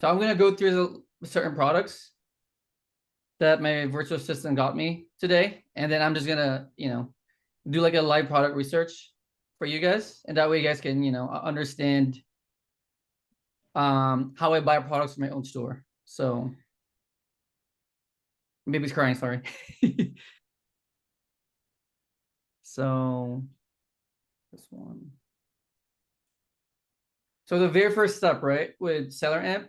So I'm gonna go through the certain products that my virtual assistant got me today, and then I'm just gonna, do like a live product research for you guys, and that way you guys can, understand how I buy products from my own store. So baby's crying, sorry. So this one. So the very first step, right, with Seller Amp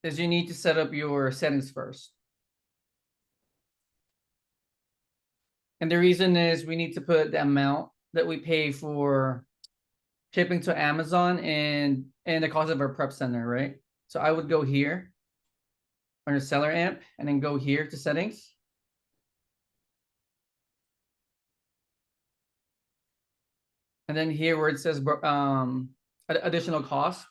is you need to set up your settings first. And the reason is we need to put the amount that we pay for shipping to Amazon and the cost of our prep center, right? So I would go here under Seller Amp and then go here to settings. And then here where it says additional cost,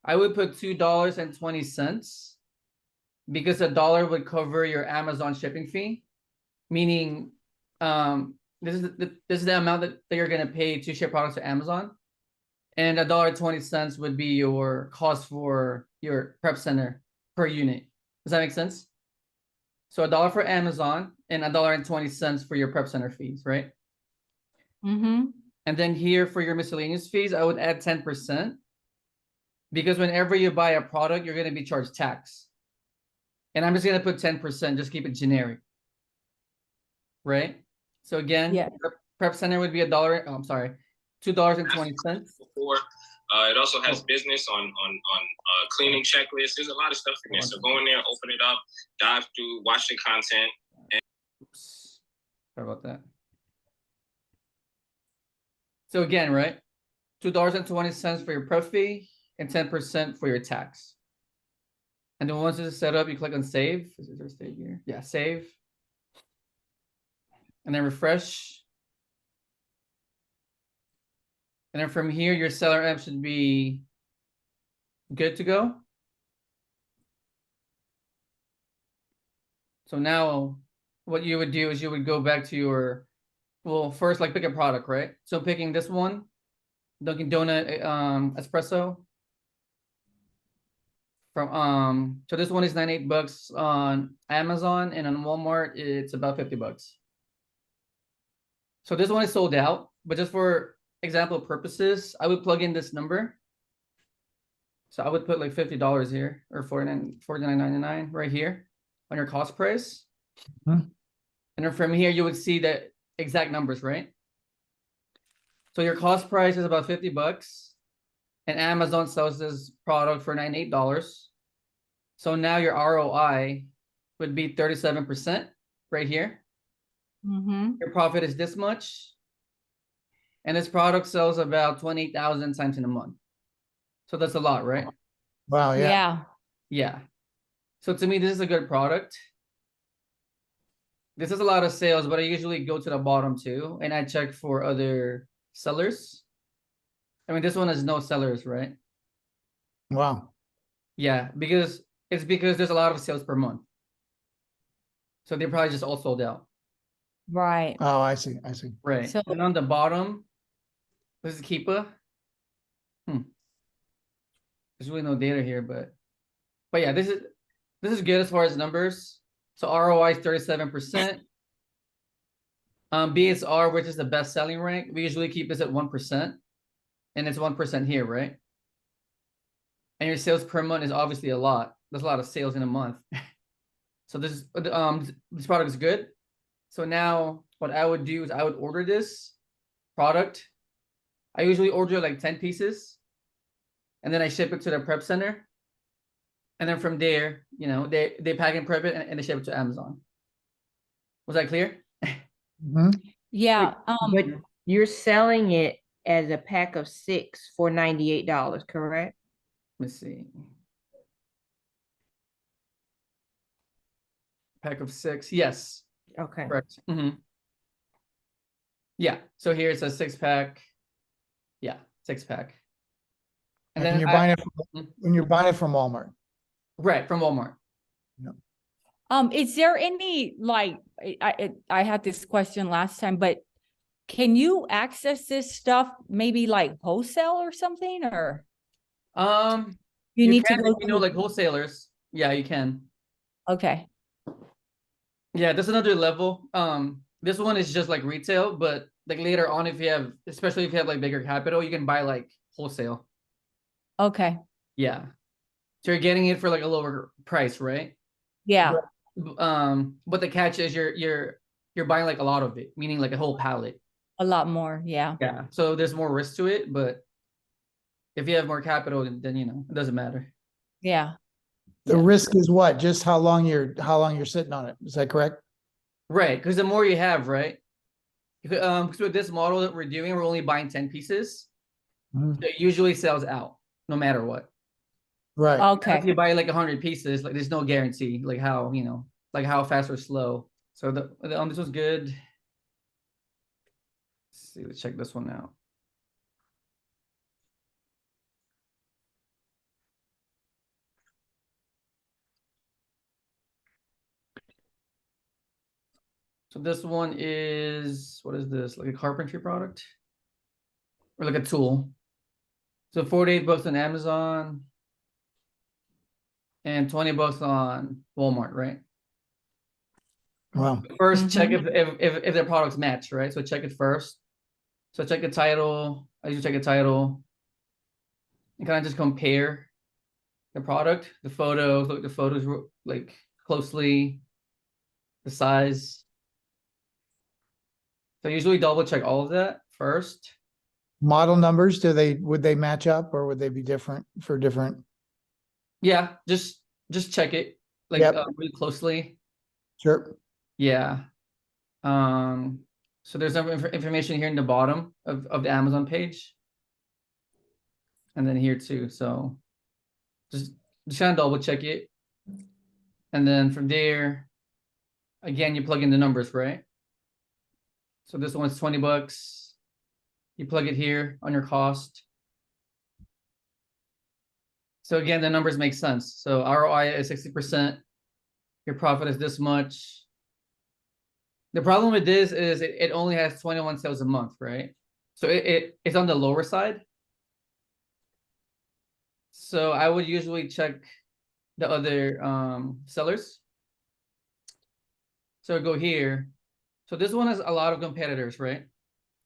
I would put $2.20 because $1 would cover your Amazon shipping fee, meaning this is the amount that you're gonna pay to ship products to Amazon, and $1.20 would be your cost for your prep center per unit. Does that make sense? So $1 for Amazon and $1.20 for your prep center fees, right? Mm-hmm. And then here for your miscellaneous fees, I would add 10% because whenever you buy a product, you're gonna be charged tax. And I'm just gonna put 10%, just keep it generic. Right? So again, Yeah. prep center would be $1. Oh, I'm sorry, $2.20. Before, it also has business on cleaning checklists. There's a lot of stuff in there. So go in there, open it up, dive through, watch the content. Oops. Sorry about that. So again, right? $2.20 for your prep fee and 10% for your tax. And then once it's set up, you click on save. Is there a save here? Yeah, save. And then refresh. And then from here, your seller app should be good to go. So now what you would do is you would go back to your, well, first like pick a product, right? So picking this one, Dunkin' Donut espresso. From so this one is $98 on Amazon, and on Walmart it's about $50. So this one is sold out, but just for example purposes, I would plug in this number. So I would put like $50 here, or $49.99 right here on your cost price. And then from here, you would see the exact numbers, right? So your cost price is about $50, and Amazon sells this product for $98. So now your ROI would be 37% right here. Mm-hmm. Your profit is this much. And this product sells about 28,000 times in a month. So that's a lot, right? Wow, yeah. Yeah. Yeah. So to me, this is a good product. This is a lot of sales, but I usually go to the bottom too, and I check for other sellers. I mean, this one has no sellers, right? Wow. Yeah, because there's a lot of sales per month. So they're probably just all sold out. Right. Oh, I see. I see. Right. So- and on the bottom, this is Keepa. There's really no data here, but yeah, this is good as far as numbers. So ROI is 37%. BSR, which is the best selling rank, we usually keep this at 1%, and it's 1% here, right? And your sales per month is obviously a lot. There's a lot of sales in a month. So this product is good. So now what I would do is I would order this product. I usually order like 10 pieces, and then I ship it to the prep center. And then from there, they pack and prep it and they ship it to Amazon. Was that clear? Yeah. But you're selling it as a pack of 6 for $98, correct? Let's see. Pack of 6. Yes. Okay. Correct. Yeah. So here it's a 6-pack. Yeah, 6-pack. And then you're buying it when you're buying it from Walmart. Right, from Walmart. Is there any, like, I had this question last time, but can you access this stuff maybe like wholesale or something, or? You need to can go if you know through, like wholesalers. Yeah, you can. okay, Yeah, there's another level. This one is just like retail, but like later on, if you have, especially if you have like bigger capital, you can buy like wholesale. okay, Yeah. So you're getting it for like a lower price, right? yeah, But the catch is you're buying like a lot of it, meaning like a whole pallet. a lot more, yeah, Yeah. So there's more risk to it, but if you have more capital, then you know, it doesn't matter. yeah. The Yeah. risk is what? Just how long you're sitting on it. Is that correct? Right. Because the more you have, right? Because with this model that we're doing, we're only buying 10 pieces. Mhm. So it usually sells out no matter what. Right. If Okay, you buy like 100 pieces, like there's no guarantee, like how, you know, like how fast or slow. So this was good. Let's see, let's check this one out. So this one is, what is this? Like a carpentry product? Or like a tool. So 48 bucks on Amazon and 20 bucks on Walmart, right? Wow. First, check if their products match, right? So check it first. So check the title. I usually check the title and kind of just compare the product, the photos, look at the photos like closely, the size. So I usually double check all of that first. Model numbers, would they match up or would they be different for different? Yeah, just check it like Yep. really closely. Sure. Yeah. So there's some information here in the bottom of the Amazon page. And then here too. So just kind of double check it. And then from there, again, you plug in the numbers, right? So this one's 20 bucks. You plug it here on your cost. So again, the numbers make sense. So ROI is 60%. Your profit is this much. The problem with this is it only has 21 sales a month, right? So it's on the lower side. So I would usually check the other sellers. So go here. So this one has a lot of competitors, right?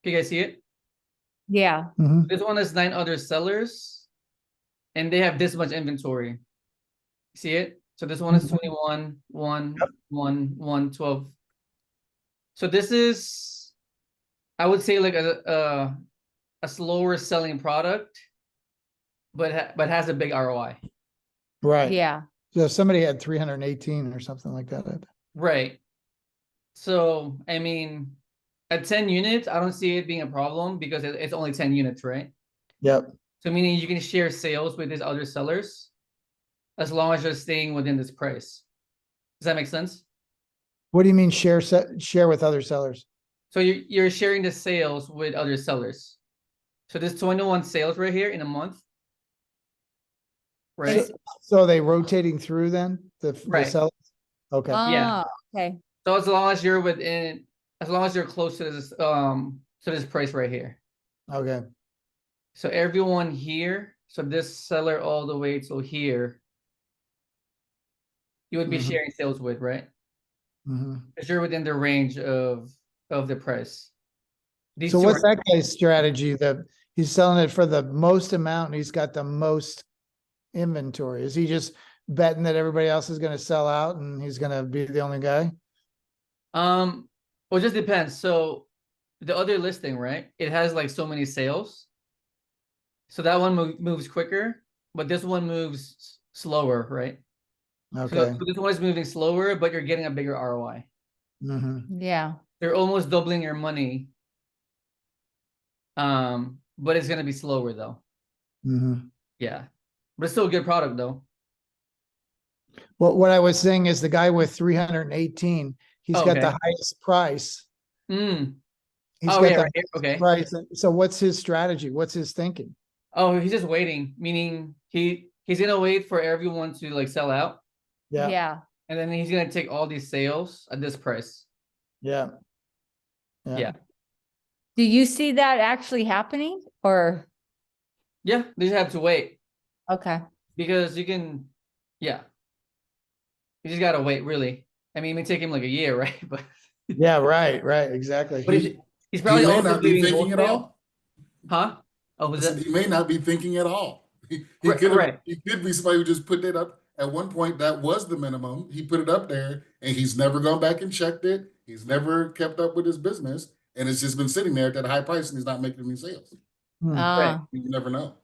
Can you guys see it? yeah, Mhm. This one has 9 other sellers, and they have this much inventory. See it? So this one is 21, 1, 1, 1, 12. So this is, I would say, like a slower selling product, but has a big ROI. Right. yeah, So somebody had 318 or something like that. Right. So I mean, at 10 units, I don't see it being a problem because it's only 10 units, right? Yep. So meaning you can share sales with these other sellers as long as you're staying within this price. Does that make sense? What do you mean share with other sellers? So you're sharing the sales with other sellers. So there's 21 sales right here in a month, right? So are they rotating through then the Right. sellers? Okay. Yeah. ah, okay, So as long as you're within, as long as you're close to this price right here. Okay. So everyone here, so this seller all the way till here, you would be Mhm. sharing sales with, right? Mhm. Because you're within the range of the price. These So two what's are, that guy's strategy? He's selling it for the most amount and he's got the most inventory. Is he just betting that everybody else is going to sell out and he's going to be the only guy? well, it just depends. So the other listing, right? It has like so many sales. So that one moves quicker, but this one moves slower, right? Okay. So this one is moving slower, but you're getting a bigger ROI. Mm-hmm. yeah, They're almost doubling your money. But it's gonna be slower though. Mm-hmm. Yeah. But it's still a good product though. Well, what I was saying is the guy with 318, he's Oh, got okay. the highest price. Mm. He's Oh got yeah, the right here. highest Okay. price. So what's his strategy? What's his thinking? Oh, he's just waiting, meaning he's gonna wait for everyone to like sell out, Yeah. yeah. and then he's gonna take all these sales at this price. Yeah. Yeah. Do you see that actually happening or, Yeah, they just have to wait. okay, because you can, yeah. You just gotta wait, really. I mean, it may take him like a year, right? But Yeah, right, exactly. but he's He probably may also not be bleeding thinking at wholesale. all. Huh? Oh, was Listen, that he may not be thinking at all. He Right, could have. right. He could be somebody who just put it up. At one point, that was the minimum. He put it up there, and he's never gone back and checked it. He's never kept up with his business, and it's just been sitting there at that high price, and he's not making any sales. Hmm. Ah, You never know.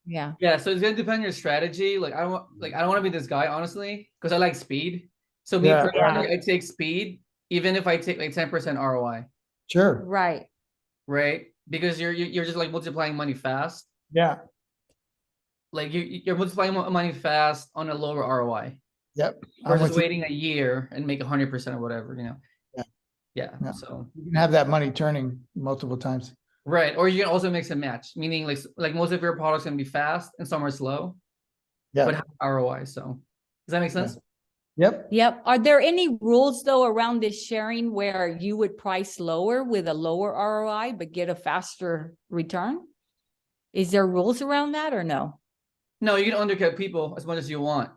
yeah. Yeah, so it's gonna depend on your strategy. Like I don't want to be this guy, honestly, because I like speed. So me Yeah. personally, I take speed, even if I take like 10% ROI, Sure. Right. right? Because you're just like multiplying money fast. Yeah. Like you're multiplying money fast on a lower ROI. Yep. I'm Versus with you. waiting a year and make 100% or whatever, you know. Yeah. Yeah. Yeah. So You can have that money turning multiple times. right, or you can also mix and match, meaning like most of your products can be fast and some are slow, but Yeah. have ROI. So does that make sense? Yep. Yep. Are there any rules though around this sharing where you would price lower with a lower ROI but get a faster return? Is there rules around that or no? No, you can undercut people as much as you want.